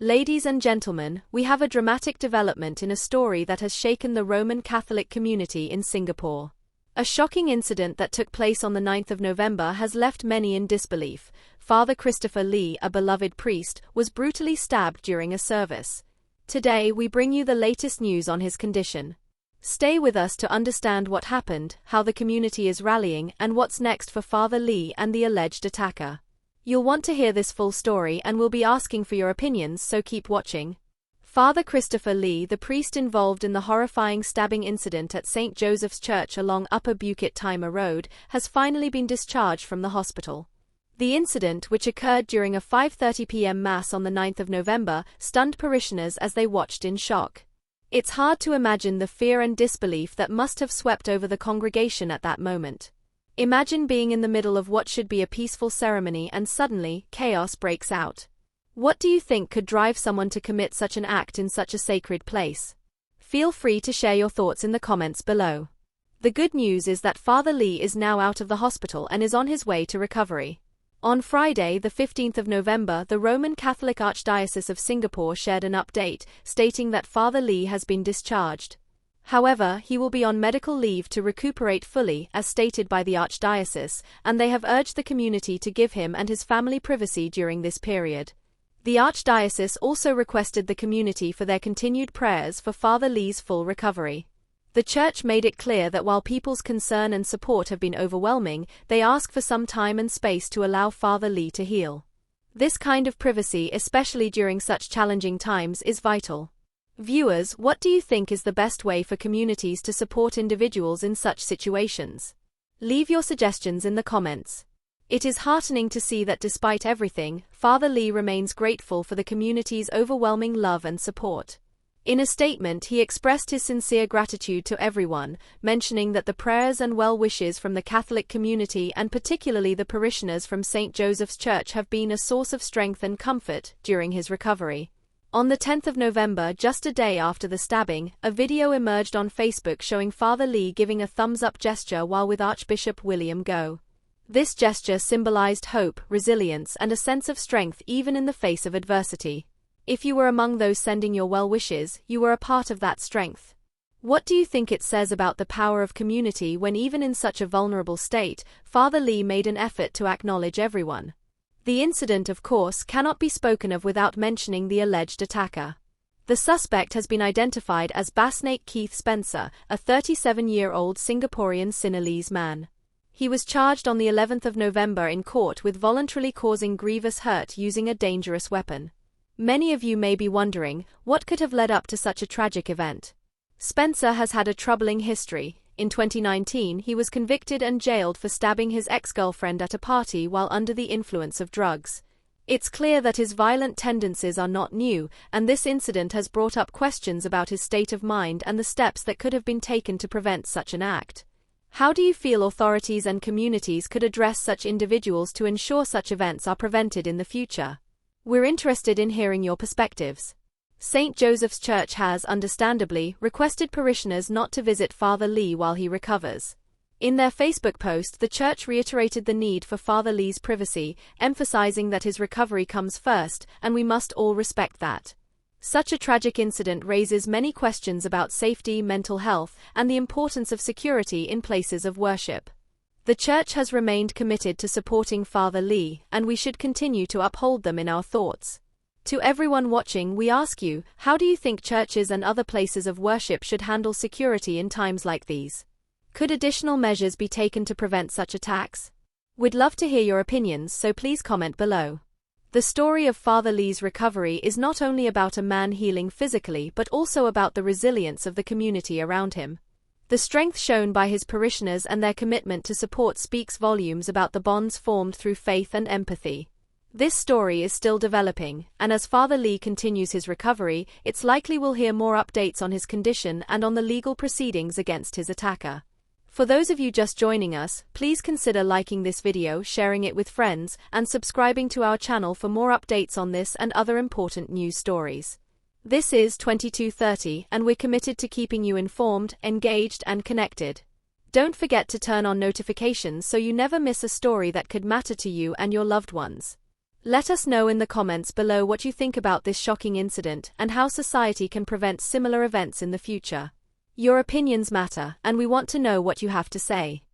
Ladies and gentlemen, we have a dramatic development in a story that has shaken the Roman Catholic community in Singapore. A shocking incident that took place on the 9th of November has left many in disbelief. Father Christopher Lee, a beloved priest, was brutally stabbed during a service. Today we bring you the latest news on his condition. Stay with us to understand what happened, how the community is rallying, and what's next for Father Lee and the alleged attacker. You'll want to hear this full story and we'll be asking for your opinions, so keep watching. Father Christopher Lee, the priest involved in the horrifying stabbing incident at St. Joseph's Church along Upper Bukit Timah Road, has finally been discharged from the hospital. The incident, which occurred during a 5:30 p.m. Mass on the 9th of November, stunned parishioners as they watched in shock. It's hard to imagine the fear and disbelief that must have swept over the congregation at that moment. Imagine being in the middle of what should be a peaceful ceremony and suddenly, chaos breaks out. What do you think could drive someone to commit such an act in such a sacred place? Feel free to share your thoughts in the comments below. The good news is that Father Lee is now out of the hospital and is on his way to recovery. On Friday, the 15th of November, the Roman Catholic Archdiocese of Singapore shared an update, stating that Father Lee has been discharged. However, he will be on medical leave to recuperate fully, as stated by the Archdiocese, and they have urged the community to give him and his family privacy during this period. The Archdiocese also requested the community for their continued prayers for Father Lee's full recovery. The Church made it clear that while people's concern and support have been overwhelming, they ask for some time and space to allow Father Lee to heal. This kind of privacy, especially during such challenging times, is vital. Viewers, what do you think is the best way for communities to support individuals in such situations? Leave your suggestions in the comments. It is heartening to see that despite everything, Father Lee remains grateful for the community's overwhelming love and support. In a statement, he expressed his sincere gratitude to everyone, mentioning that the prayers and well wishes from the Catholic community and particularly the parishioners from St. Joseph's Church have been a source of strength and comfort during his recovery. On the 10th of November, just a day after the stabbing, a video emerged on Facebook showing Father Lee giving a thumbs-up gesture while with Archbishop William Goh. This gesture symbolized hope, resilience, and a sense of strength even in the face of adversity. If you were among those sending your well wishes, you were a part of that strength. What do you think it says about the power of community when even in such a vulnerable state, Father Lee made an effort to acknowledge everyone? The incident, of course, cannot be spoken of without mentioning the alleged attacker. The suspect has been identified as Basnayake Spencer, a 37-year-old Singaporean Sinhalese man. He was charged on the 11th of November in court with voluntarily causing grievous hurt using a dangerous weapon. Many of you may be wondering, what could have led up to such a tragic event? Spencer has had a troubling history. In 2019, he was convicted and jailed for stabbing his ex-girlfriend at a party while under the influence of drugs. It's clear that his violent tendencies are not new, and this incident has brought up questions about his state of mind and the steps that could have been taken to prevent such an act. How do you feel authorities and communities could address such individuals to ensure such events are prevented in the future? We're interested in hearing your perspectives. St. Joseph's Church has, understandably, requested parishioners not to visit Father Lee while he recovers. In their Facebook post, the Church reiterated the need for Father Lee's privacy, emphasizing that his recovery comes first, and we must all respect that. Such a tragic incident raises many questions about safety, mental health, and the importance of security in places of worship. The Church has remained committed to supporting Father Lee, and we should continue to uphold them in our thoughts. To everyone watching, we ask you, how do you think churches and other places of worship should handle security in times like these? Could additional measures be taken to prevent such attacks? We'd love to hear your opinions, so please comment below. The story of Father Lee's recovery is not only about a man healing physically but also about the resilience of the community around him. The strength shown by his parishioners and their commitment to support speaks volumes about the bonds formed through faith and empathy. This story is still developing, and as Father Lee continues his recovery, it's likely we'll hear more updates on his condition and on the legal proceedings against his attacker. For those of you just joining us, please consider liking this video, sharing it with friends, and subscribing to our channel for more updates on this and other important news stories. This is 2230, and we're committed to keeping you informed, engaged, and connected. Don't forget to turn on notifications so you never miss a story that could matter to you and your loved ones. Let us know in the comments below what you think about this shocking incident and how society can prevent similar events in the future. Your opinions matter, and we want to know what you have to say.